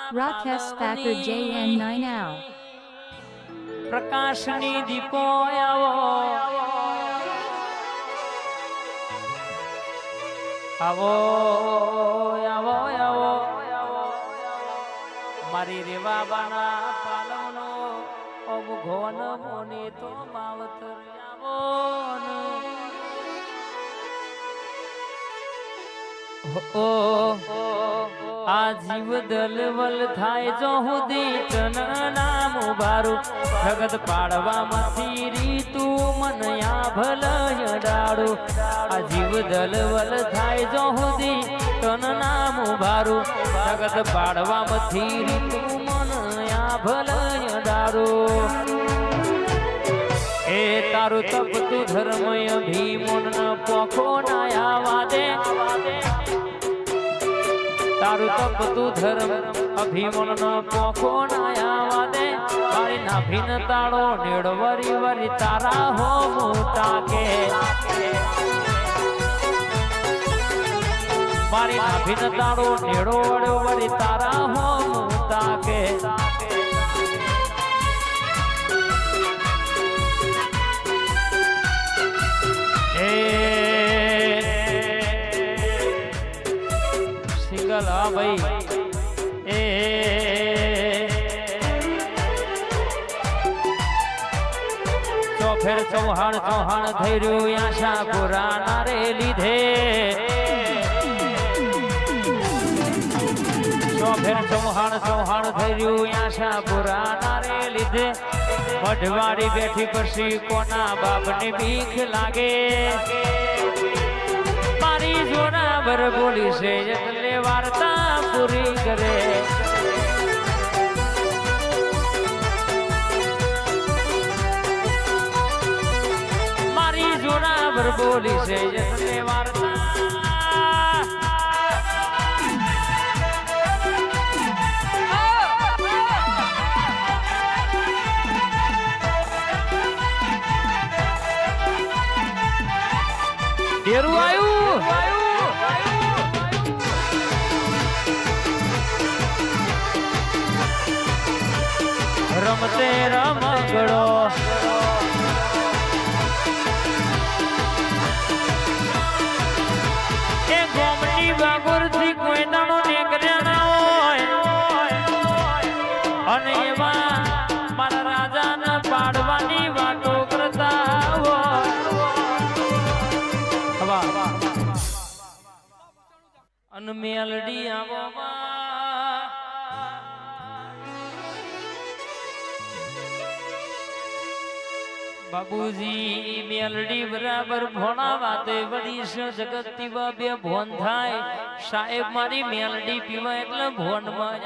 Rakesh Thakur JN9 Now. પ્રકાશની દીપો આવો આવો આવો આવો મારી રેવાબાના પાલવનો અવઘોન મોને તો માવતર આવો આ જીવ દલવલ થાય જો હુદી તન નામ ઉભારું જગત પાડવામાંથી રીતું મનયા ભલય ડાળું આ જીવ દલવલ થાય જો હુદી તન નામ ઉભારું જગત પાડવામાંથી રીતું મનયા ભલય ડાળું એ તારું તપતું ધર્મય ભીમોન પોખો નાયા વાદે તારું તપતું ધર્મ અભિમન નો પોખો નાયા વાદે મારી નાભીન તાળો નેડ વરી વરી તારા હો મોટા કે મારી નાભીન તાળો નેડો વડ્યો વરી તારા હો મોટા કે હા ભાઈ એ ચોફેર ચૌહાણ ચૌહાણ થઈ રહ્યું આશા પુરાના રે લીધે ચોફેર ચૌહાણ ચૌહાણ થઈ રહ્યું આશા પુરાના રે લીધે મઢવાડી બેઠી પછી કોના બાપની બીક લાગે મારી જોરાબર બોલી છે એટલે વાર્તા પૂરી કરે મારી જોરાબર બોલી છે એટલે વાર્તા ડેરું આવ્યું રમતે રમગડો એ ગોમની બાગુર થી કોઈ દાણો નીકળ્યા ના હોય અને એમાં મારા રાજાને પાડવાની વાતો કરતા હોય અન મેલડી આવો બાબુજી મેલડી બરાબર ભોણા વાતે વળી છે જગત પીવા બે ભોન થાય સાહેબ મારી મેલડી પીવા એટલે ભોન માં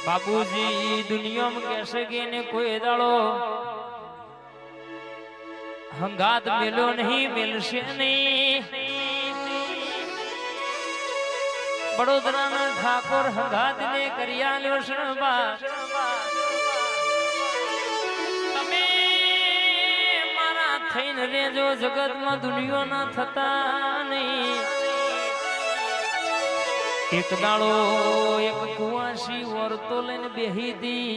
બાબુજી દુનિયામાં કહેશે કે ને કોઈ દાડો હંગાત મેલો નહીં મિલશે નહીં વડોદરાના ઠાકોર હંગાત ને કર્યા લ્યો શણબા તમે મારા થઈને રેજો જગતમાં દુનિયો ના થતા નહીં એક દાડો એક કુવાસી વર્તો લઈને બેહી દી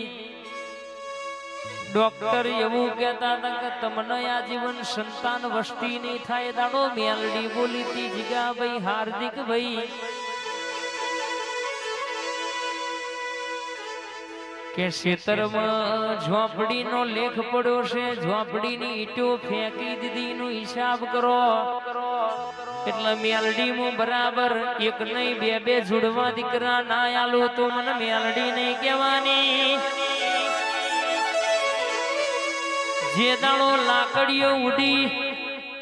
ડોક્ટર એવું કહેતા હતા કે તમને આજીવન સંતાન વસ્તી નહીં થાય દાડો મેલડી બોલી હતી જીગા ભાઈ હાર્દિક ભાઈ કે ખેતરમાં ઝોપડીનો લેખ પડ્યો છે ઝોપડીની ઈંટો ફેંકી દીધી નો હિસાબ કરો એટલે મેલડી હું બરાબર એક નહીં બે બે જોડવા દીકરા ના આલું તો મને મેલડી નહીં કહેવાની જે દાડો લાકડીઓ ઉડી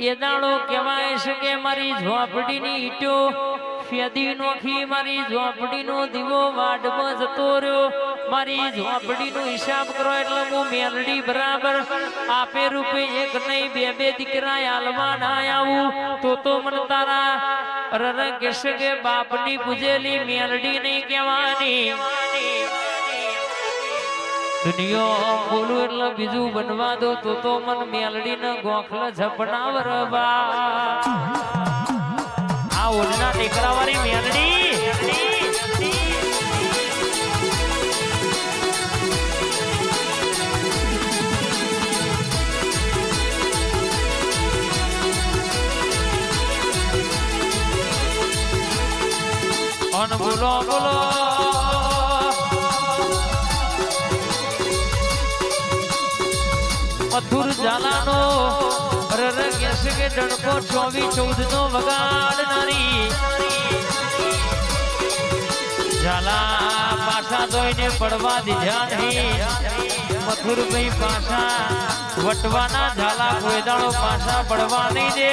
એ દાડો કહેવાય છે કે મારી ઝોપડીની ઈંટો ફેદી નોખી મારી ઝોપડીનો દીવો વાડમાં જતો રહ્યો મારી ઝોપડીનો હિસાબ કરો એટલે હું મેલડી બરાબર આપે રૂપે એક નહીં બે બે દીકરા આલવા ના આવું તો મને તારા રર કહેશે કે બાપની પૂજેલી મેલડી નહીં કહેવાની દુનિયા બોલું એટલે બીજું બનવા દો તો મન મેલડી ને ગોખલ ઝપડાવર બા ઓઢના ટેકરા વાળી મેલડી અન બોલો બોલો મથુર ઝાલાનો રર કેસ કે ડણકો 24-14 નો વગાડનારી ઝાલા પાછા જોઈને પડવા દીધા નહીં મથુરભાઈ પાછા વટવાના ઝાલા કોઈ દાડો પાછા પડવા નહીં દે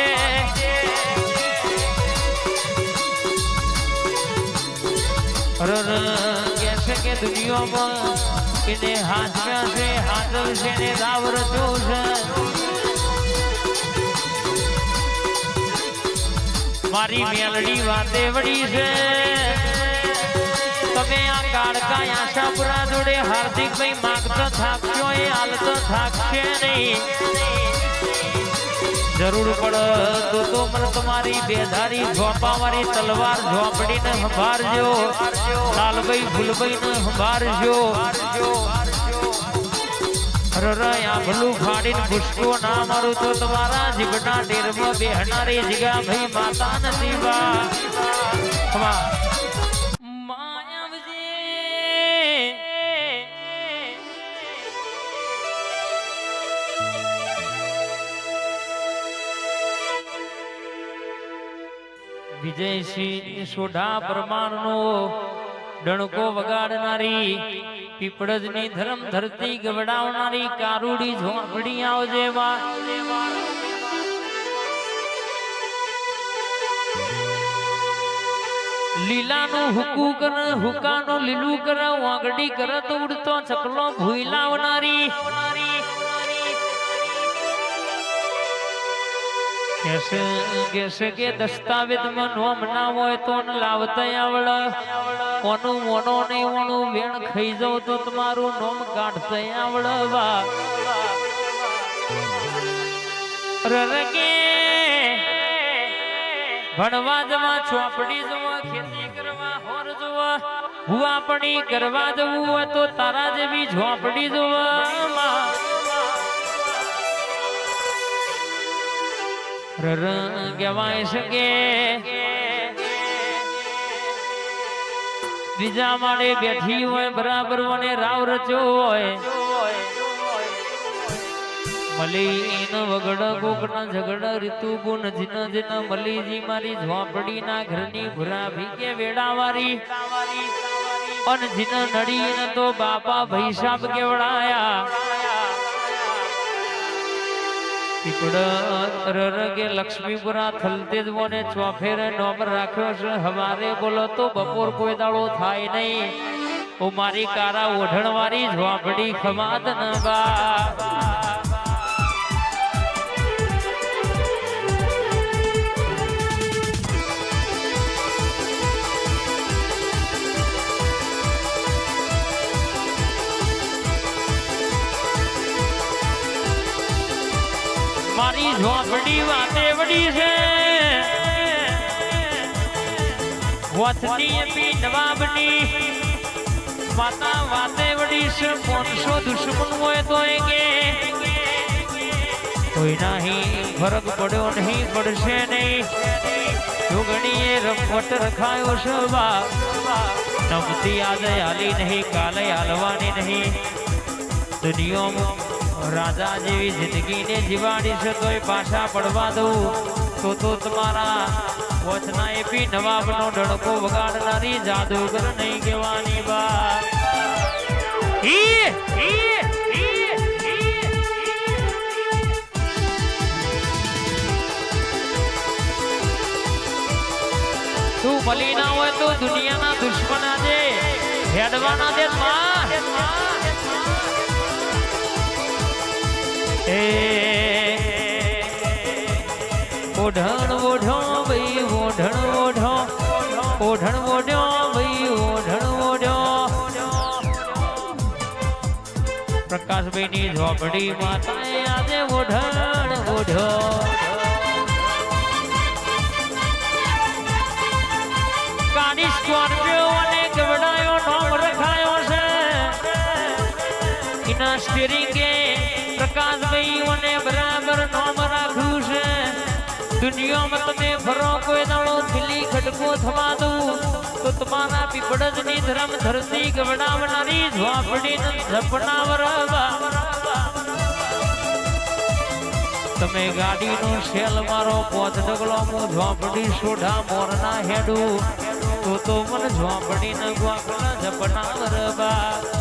રર કેસ કે દુનિયામાં એને હાથમાં છે હાથવ છે ને રાવરતું છે મારી મેલડી વાતે વડી છે તમે આ કાળકા આશાપુરા જોડે હાર્દિકભાઈ માગતા થાકશો એ હાલતો થાકશે નહીં જરૂર પડે તો મને તમારી બેધારી ઝોપાવાળી તલવાર ઝોપડીને સંભાળજો લાલભાઈ ફૂલભાઈને સંભાળજો રયા ભલું ફાડીને ભૂસકો ના મારું તો તમારા જીવના ટેરમાં બેહનારી જગ્યા ભાઈ માતા નથી બા વિજયસિંહ સોઢા પ્રમાણનો ડણકો વગાડનારી પીપળજની ધર્મ ધરતી ગવડાવનારી કારુડી ઝોપડી આવજે લીલાનું હુકુ કર હુકાનો લીલું કર વાગડી કર તો ઉડતો ચકલો ભૂલાવનારી કેસે કે દસ્તાવેજમાં નોમ ના હોય તો લાવતા આવડે કોનું મોનો નહીં ઓનું વેણ ખાઈ જાવ તો તમારું નોમ કાઢતા આવડવા રરકે ભણવા જવા ચોપડી જવા ખેતી કરવા હોર જવા હુઆપણી કરવા જવું હોય તો તારા જેવી ઝોપડી જવા રર કહેવાય શકે બીજા માળે બેઠી હોય બરાબર મને રાવ રચ્યો હોય મલીન વગડ કોકના ઝગડ રીતુ ગુણ જીન જીન મલીજી મારી ઝોપડી ના ઘરની ભૂરા ભીકે વેડાવારી અન જીન નડી તો બાપા ભાઈ સાબ કેવડાયા કે લક્ષ્મીપુરા થલતેજ મને ચોફેરે નોમ રાખ્યો છે હવારે બોલો તો બપોર કોઈ દાડો થાય નહીં ઓ મારી કારા ઓઢણ વાળી ઝોપડી ખમાદ ન બા મારી ઝોપડી વાતે વડી છે વથની પી નવાબની માતા વાતે વડી છે 500 દુશ્મન હોય તો કે કોઈ નહીં ફરક પડ્યો નહીં પડશે નહીં જોગણીએ રફવટ રખાયો છે બા નમતી આજે હાલી નહીં કાલે હાલવાની નહીં દુનિયામાં રાજા જેવી જિંદગીને જીવાડી છે તોય પાછા પડવા દઉં તો તમારા વચના એપી નવાબનો ડણકો વગાડનારી જાદુગર નહીં કહેવાની બા તું મળી ના હોય તો દુનિયાના દુશ્મન આજે હેડવાના દે ઓઢણ ઓઢો ભાઈ ઓઢણ ઓઢો ઓઢણ ઓઢો ભાઈ ઓઢણ ઓઢો પ્રકાશભાઈ ની ઝોપડી માતાએ આજે ઓઢણ ઓઢો ગાડી સ્કોર્પિયો અને ગવડાયો નામ રખાયો છે એના સ્ટીરિંગે પ્રકાશભાઈ અને બરાબર નામ રાખ્યું છે દુનિયામાં તમે ફરો કોઈ દાડો દિલ્હી ખડકો થવા દઉં તો તમારા પીપળજની ધર્મ ધરતી ગવડાવનારી ઝોપડીને ઝપનાવર તમે ગાડીનો શેલ મારો પોત ડગલો હું ઝોપડી સોઢા મોરના હેડું તો મને ઝોપડીને ગોખલા ઝપનાવર બા